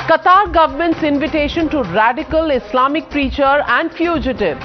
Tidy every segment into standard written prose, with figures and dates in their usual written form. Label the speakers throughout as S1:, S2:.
S1: Qatar government's invitation to radical Islamic preacher and fugitive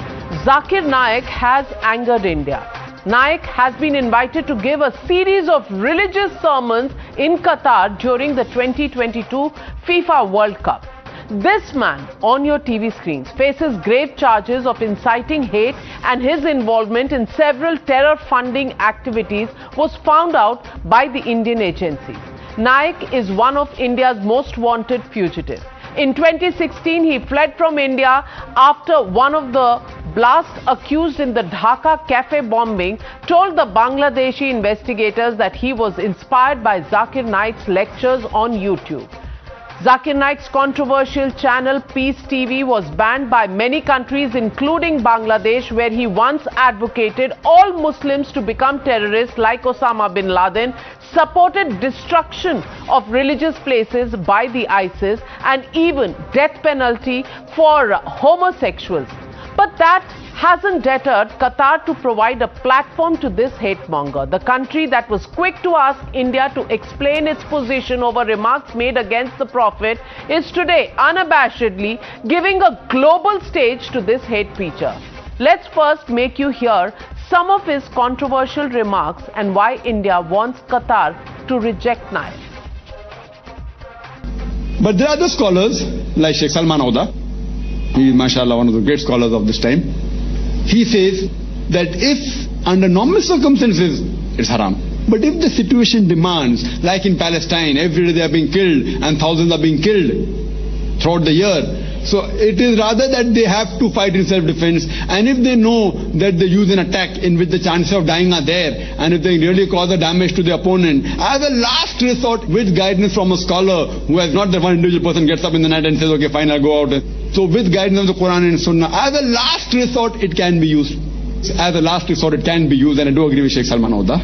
S1: Zakir Naik has angered India. Naik has been invited to give a series of religious sermons in Qatar during the 2022 FIFA World Cup. This man on your TV screens faces grave charges of inciting hate, and his involvement in several terror funding activities was found out by the Indian agencies. Naik is one of India's most wanted fugitives. In 2016, he fled from India after one of the blasts accused in the Dhaka cafe bombing told the Bangladeshi investigators that he was inspired by Zakir Naik's lectures on YouTube. Zakir Naik's controversial channel Peace TV was banned by many countries including Bangladesh, where he once advocated all Muslims to become terrorists like Osama bin Laden, supported destruction of religious places by the ISIS, and even death penalty for homosexuals. But that hasn't deterred Qatar to provide a platform to this hate monger. The country that was quick to ask India to explain its position over remarks made against the Prophet is today unabashedly giving a global stage to this hate preacher. Let's first make you hear some of his controversial remarks and why India wants Qatar to reject Naik.
S2: But there are other scholars like Sheikh Salman Oda. He is, mashallah, one of the great scholars of this time. He says that if under normal circumstances it's haram, but if the situation demands, like in Palestine, every day they are being killed and thousands are being killed throughout the year, so it is rather that they have to fight in self-defense, and if they know that they use an attack in which the chances of dying are there, and if they really cause a damage to the opponent, as a last resort, with guidance from a scholar who has not that one individual person gets up in the night and says, okay, fine, I'll go out. So with guidance of the Quran and Sunnah, as a last resort, it can be used. As a last resort, it can be used, and I do agree with Sheikh Salman Oda.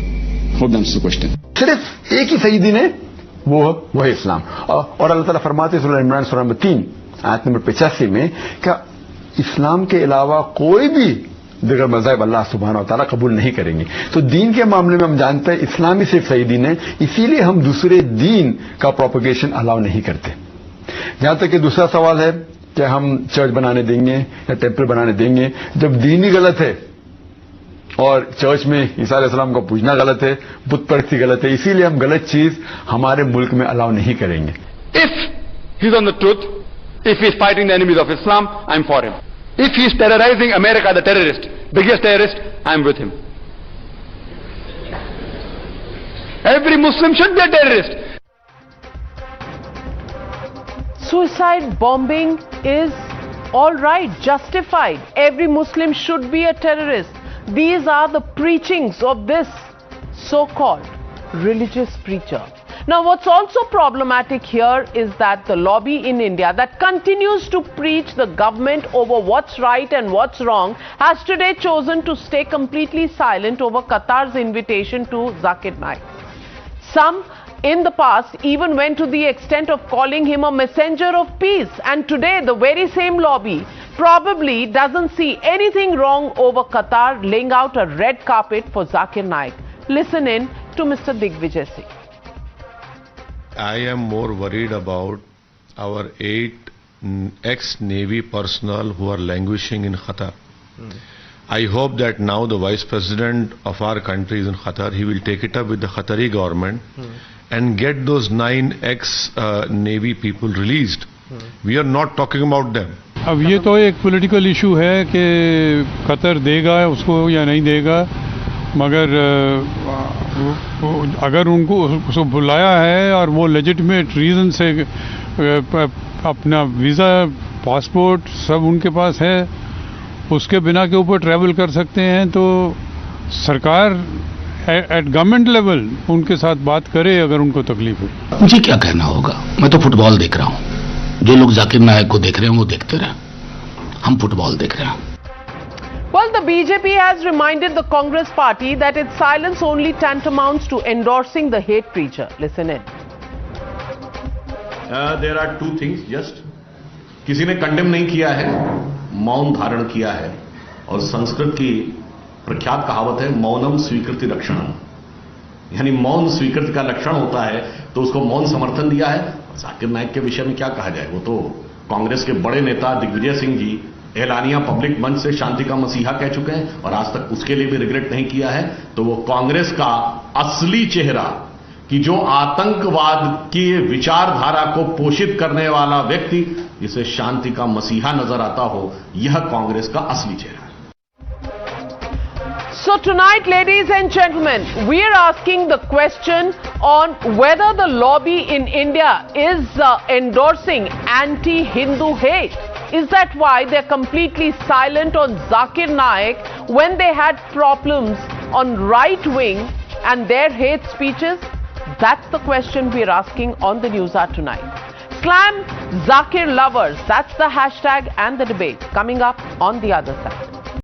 S2: Hope that answers the question.
S3: सिर्फ एक ही सईदी ने वो है इस्लाम, और अल्लाह ताला फरमाते हैं सूरह इमरान सूरह नंबर 3 आयत नंबर 85 में क्या इस्लाम के अलावा कोई भी दिगर मज़हब अल्लाह सुब्हानहू व तआला कबूल नहीं करेंगे। तो दीन के मामले में हम जानते हैं इस्लामी सिर्फ सही दीन है, इसीलिए हम दूसरे दीन का प्रोपगेशन अलाउ नहीं करते। जहां तक कि दूसरा सवाल है कि हम चर्च बनाने देंगे या टेम्पल बनाने देंगे, जब दीन ही गलत है और चर्च में ईसा अलैहिस्सलाम को पूजना गलत है, बुत परस्ती गलत है, इसीलिए हम गलत चीज हमारे मुल्क में अलाउ नहीं करेंगे।
S4: If he's on the truth, if he's fighting the enemies of Islam, I'm for him. If he's terrorizing America, the terrorist, biggest terrorist, I'm with him. Every Muslim should be a terrorist.
S1: Suicide bombing is all right, justified. Every Muslim should be a terrorist. These are the preachings of this so-called religious preacher. Now, what's also problematic here is that the lobby in India that continues to preach the government over what's right and what's wrong has today chosen to stay completely silent over Qatar's invitation to Zakir Naik. Some in the past even went to the extent of calling him a messenger of peace, and today the very same lobby probably doesn't see anything wrong over Qatar laying out a red carpet for Zakir Naik. Listen in to Mr. Digvijay Singh.
S5: I am more worried about our 8 ex-Navy personnel who are languishing in Qatar. I hope that now the Vice President of our country is in Qatar. He will take it up with the Qatari government and get those 9 ex-Navy people released. We are not talking about them.
S6: अब ये तो एक political issue है कि Qatar देगा उसको या नहीं देगा, मगर अगर उनको उसको बुलाया है और वो लेजिटिमेट रीज़न से अपना वीज़ा पासपोर्ट सब उनके पास है, उसके बिना के ऊपर ट्रैवल कर सकते हैं, तो सरकार एट गवर्नमेंट लेवल उनके साथ बात करे अगर उनको तकलीफ है।
S7: मुझे क्या कहना होगा, मैं तो फुटबॉल देख रहा हूँ। जो लोग जाकिर नायक को देख रहे हैं वो देखते रहे, हम फुटबॉल देख रहे हैं।
S1: Well, the BJP has reminded the Congress party that its silence only tantamounts to endorsing the hate preacher. Listen in.
S8: There are two things just. किसी ने कंडेम नहीं किया है, मौन धारण किया है, और संस्कृत की प्रख्यात कहावत है मौनम स्वीकृति लक्षणम, यानी मौन स्वीकृति का लक्षण होता है, तो उसको मौन समर्थन दिया है। जाकिर नाइक के विषय में क्या कहा जाए, वो तो कांग्रेस के बड़े नेता दिग्विजय सिंह जी एलानिया पब्लिक मंच से शांति का मसीहा कह चुके हैं और आज तक उसके लिए भी रिग्रेट नहीं किया है। तो वो कांग्रेस का असली चेहरा, कि जो आतंकवाद की विचारधारा को पोषित करने वाला व्यक्ति जिसे शांति का मसीहा नजर आता हो, यह कांग्रेस का असली चेहरा है।
S1: So tonight, ladies and gentlemen, we are asking the question on whether the lobby in India is endorsing anti-Hindu hate. Is that why they're completely silent on Zakir Naik when they had problems on right wing and their hate speeches? That's the question we're asking on the News Hour tonight. Slam Zakir lovers, that's the hashtag and the debate coming up on the other side.